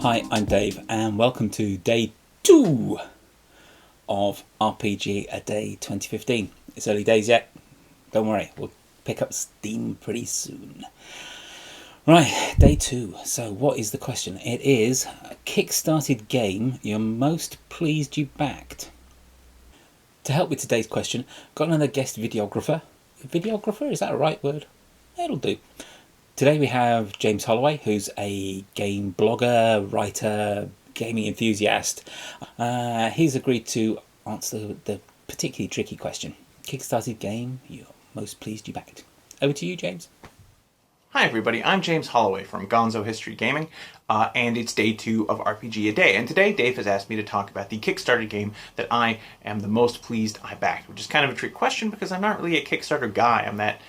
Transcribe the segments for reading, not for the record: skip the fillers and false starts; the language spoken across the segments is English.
Hi, I'm Dave, and welcome to day 2 of RPGaDAY2015. It's early days yet. Don't worry, we'll pick up steam pretty soon. Right, day 2. So what is the question? It is a Kickstarted game you're most pleased you backed. To help with today's question, got another guest videographer. Videographer, is that a right word? It'll do. Today we have James Holloway, who's a game blogger, writer, gaming enthusiast. He's agreed to answer the particularly tricky question. Kickstarted game you're most pleased you backed. Over to you, James. Hi everybody, I'm James Holloway from Gonzo History Gaming, and it's day 2 of RPG a Day. And today Dave has asked me to talk about the Kickstarter game that I am the most pleased I backed, which is kind of a trick question because I'm not really a Kickstarter guy. I'm that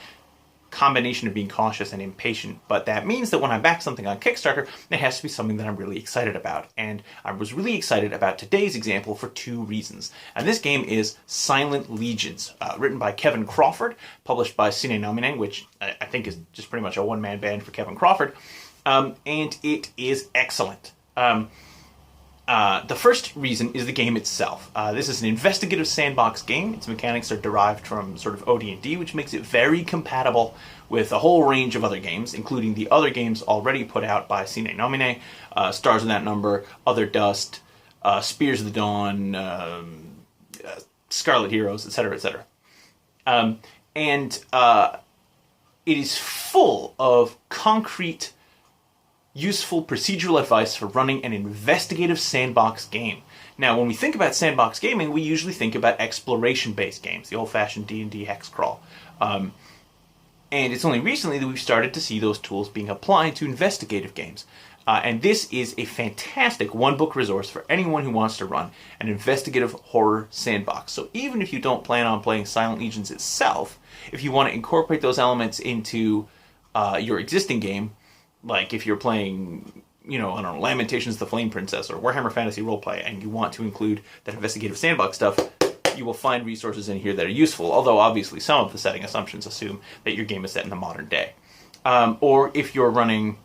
combination of being cautious and impatient, but that means that when I back something on Kickstarter, it has to be something that I'm really excited about. And I was really excited about today's example for 2 reasons. And this game is Silent Legions, written by Kevin Crawford, published by Sine Nomine, which I think is just pretty much a one-man band for Kevin Crawford, and it is excellent. The first reason is the game itself. This is an investigative sandbox game. Its mechanics are derived from sort of OD&D, which makes it very compatible with a whole range of other games, including the other games already put out by Sine Nomine, Stars in That Number, Other Dust, Spears of the Dawn, Scarlet Heroes, etc., etc. It is full of concrete, useful procedural advice for running an investigative sandbox game. Now, when we think about sandbox gaming, we usually think about exploration-based games, the old-fashioned D&D hex crawl. And it's only recently that we've started to see those tools being applied to investigative games. And this is a fantastic one-book resource for anyone who wants to run an investigative horror sandbox. So even if you don't plan on playing Silent Legions itself, if you want to incorporate those elements into your existing game, like if you're playing, I don't know, Lamentations of the Flame Princess or Warhammer Fantasy Roleplay, and you want to include that investigative sandbox stuff, you will find resources in here that are useful, although obviously some of the setting assumptions assume that your game is set in the modern day. Or if you're running,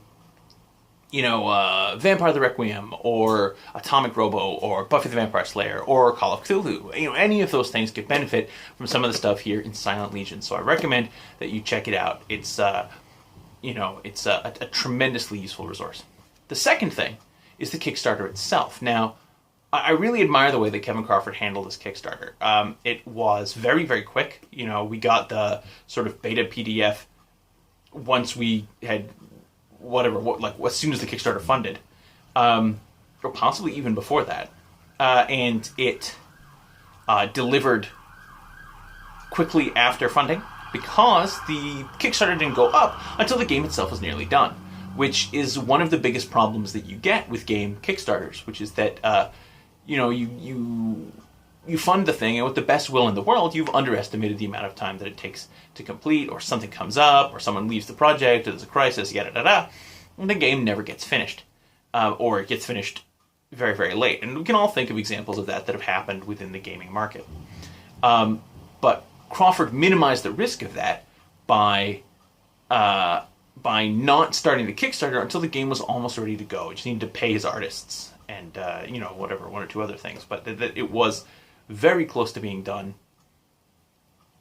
Vampire the Requiem, or Atomic Robo, or Buffy the Vampire Slayer, or Call of Cthulhu, any of those things could benefit from some of the stuff here in Silent Legion. So I recommend that you check it out. It's it's a tremendously useful resource. The second thing is the Kickstarter itself. Now, I really admire the way that Kevin Crawford handled this Kickstarter. It was very, very quick. We got the sort of beta PDF once we had as soon as the Kickstarter funded, or possibly even before that. And it delivered quickly after funding, because the Kickstarter didn't go up until the game itself was nearly done, which is one of the biggest problems that you get with game Kickstarters, which is that, you fund the thing, and with the best will in the world, you've underestimated the amount of time that it takes to complete, or something comes up, or someone leaves the project, or there's a crisis, yada-da-da, and the game never gets finished, or it gets finished very, very late. And we can all think of examples of that have happened within the gaming market. But Crawford minimized the risk of that by not starting the Kickstarter until the game was almost ready to go. He just needed to pay his artists and, whatever, 1 or 2 other things. But that it was very close to being done,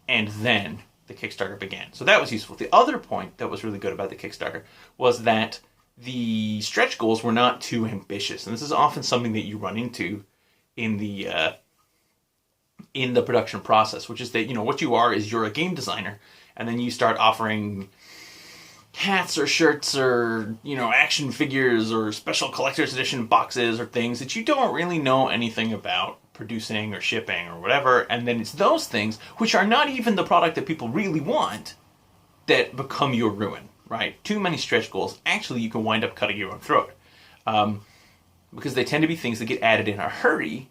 and then the Kickstarter began. So that was useful. The other point that was really good about the Kickstarter was that the stretch goals were not too ambitious. And this is often something that you run into in the production process, which is that, what you are is you're a game designer, and then you start offering hats or shirts or, action figures or special collector's edition boxes or things that you don't really know anything about producing or shipping or whatever, and then it's those things, which are not even the product that people really want, that become your ruin, right? Too many stretch goals, actually you can wind up cutting your own throat, because they tend to be things that get added in a hurry.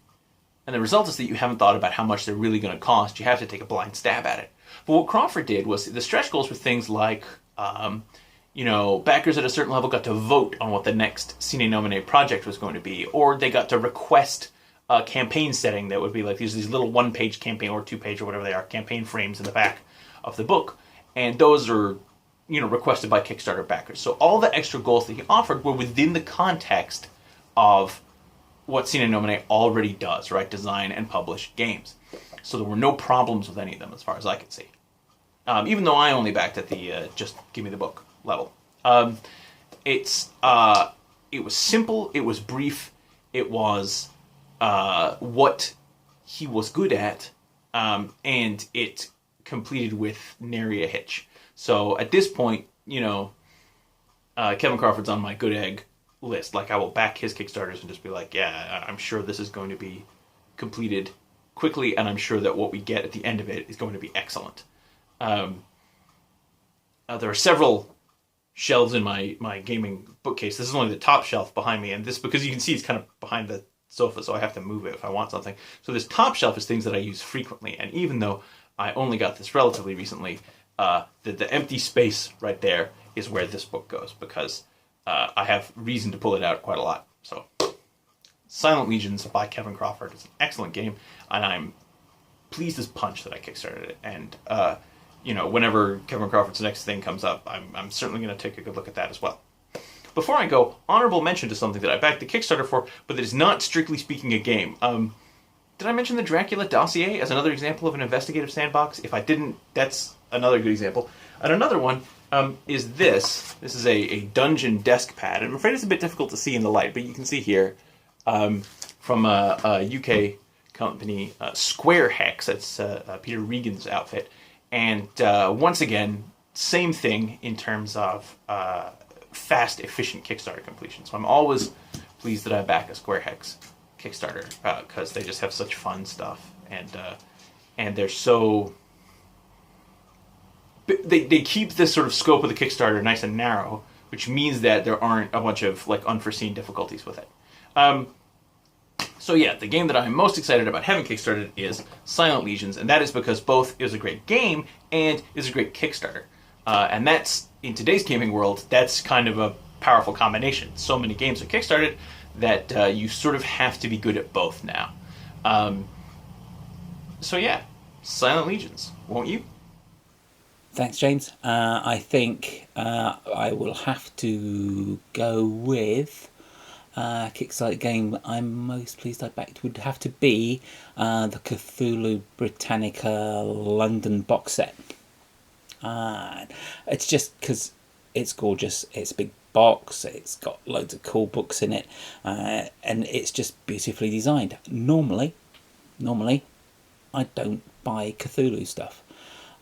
And the result is that you haven't thought about how much they're really going to cost. You have to take a blind stab at it. But what Crawford did was, the stretch goals were things like, backers at a certain level got to vote on what the next Sine Nomine project was going to be, or they got to request a campaign setting that would be like these little 1-page campaign, or 2-page, or whatever they are, campaign frames in the back of the book. And those are, requested by Kickstarter backers. So all the extra goals that he offered were within the context of what Sine Nomine already does, right? Design and publish games. So there were no problems with any of them as far as I could see. Even though I only backed at the just give me the book level. It was simple, it was brief, it was what he was good at, and it completed with nary a hitch. So at this point, Kevin Crawford's on my good egg list. Like, I will back his Kickstarters and just be like, yeah, I'm sure this is going to be completed quickly, and I'm sure that what we get at the end of it is going to be excellent. There are several shelves in my gaming bookcase. This is only the top shelf behind me, and this, because you can see it's kind of behind the sofa, so I have to move it if I want something. So this top shelf is things that I use frequently, and even though I only got this relatively recently, the empty space right there is where this book goes, because I have reason to pull it out quite a lot. So, Silent Legions by Kevin Crawford is an excellent game, and I'm pleased as punch that I kickstarted it. And whenever Kevin Crawford's next thing comes up, I'm certainly going to take a good look at that as well. Before I go, honorable mention to something that I backed the Kickstarter for, but that is not strictly speaking a game. Did I mention the Dracula Dossier as another example of an investigative sandbox? If I didn't, that's another good example. And another one is this. This is a dungeon desk pad. And I'm afraid it's a bit difficult to see in the light, but you can see here from a UK company, Square Hex. That's Peter Regan's outfit. And once again, same thing in terms of fast, efficient Kickstarter completion. So I'm always pleased that I back a Square Hex Kickstarter, because they just have such fun stuff, and they're so... They keep this sort of scope of the Kickstarter nice and narrow, which means that there aren't a bunch of unforeseen difficulties with it. So yeah, the game that I'm most excited about having kickstarted is Silent Legions, and that is because both is a great game and is a great Kickstarter. And that's, in today's gaming world, that's kind of a powerful combination. So many games are kickstarted that you sort of have to be good at both now. So yeah, Silent Legions, won't you? Thanks, James. I think I will have to go with Kickstarter game I'm most pleased I backed would have to be the Cthulhu Britannica London box set. It's just because it's gorgeous. It's a big box. It's got loads of cool books in it, and it's just beautifully designed. Normally, I don't buy Cthulhu stuff.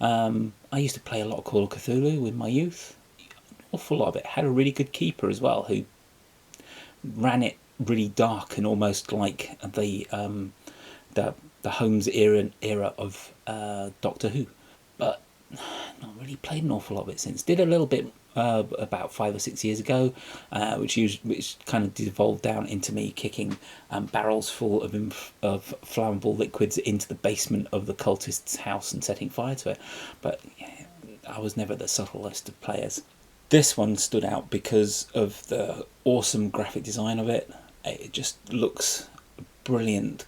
I used to play a lot of Call of Cthulhu in my youth. An awful lot of it. Had a really good keeper as well who ran it really dark and almost like the Holmes era of Doctor Who. But not really played an awful lot of it since. Did a little bit about 5 or 6 years ago, which kind of devolved down into me kicking barrels full of flammable liquids into the basement of the cultist's house and setting fire to it. But yeah, I was never the subtlest of players. This one stood out because of the awesome graphic design of it. It just looks brilliant.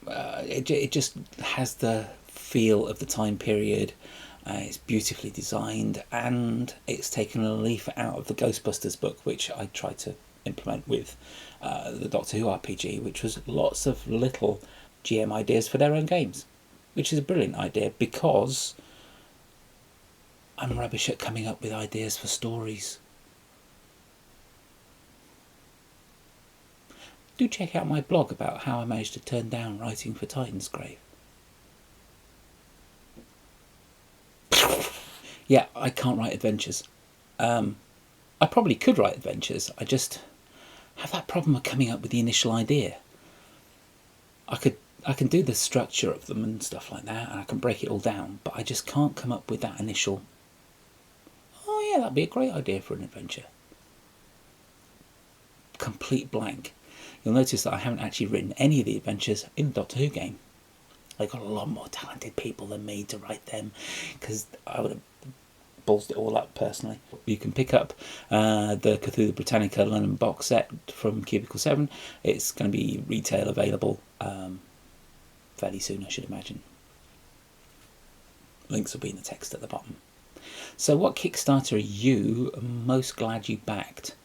It just has the feel of the time period. It's beautifully designed, and it's taken a leaf out of the Ghostbusters book, which I tried to implement with the Doctor Who RPG, which was lots of little GM ideas for their own games, which is a brilliant idea because I'm rubbish at coming up with ideas for stories. Do check out my blog about how I managed to turn down writing for Titan's Grave. Yeah, I can't write adventures. I probably could write adventures. I just have that problem of coming up with the initial idea. I can do the structure of them and stuff like that, and I can break it all down, but I just can't come up with that initial, oh yeah, that'd be a great idea for an adventure. Complete blank. You'll notice that I haven't actually written any of the adventures in the Doctor Who game. They've got a lot more talented people than me to write them, because I would have ballsed it all up personally. You can pick up the Cthulhu Britannica London box set from Cubicle 7. It's going to be retail available fairly soon, I should imagine. Links will be in the text at the bottom. So what Kickstarter are you most glad you backed?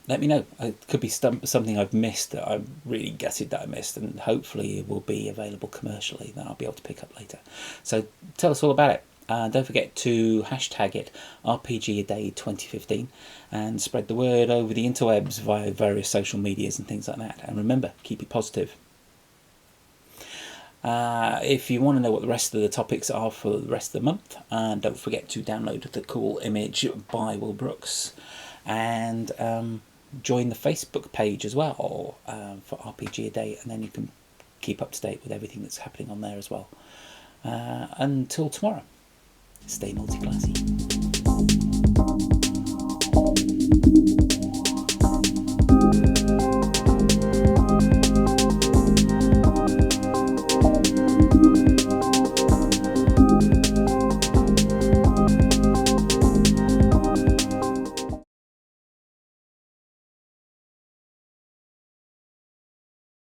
let me know. It could be something I've missed that I'm really gutted that I missed, and hopefully it will be available commercially that I'll be able to pick up later. So tell us all about it. Don't forget to hashtag it RPGaDAY2015 and spread the word over the interwebs via various social medias and things like that. And remember, keep it positive. If you want to know what the rest of the topics are for the rest of the month, don't forget to download the cool image by Will Brooks, and join the Facebook page as well for RPG a Day, and then you can keep up to date with everything that's happening on there as well. Until tomorrow, stay multi-classy.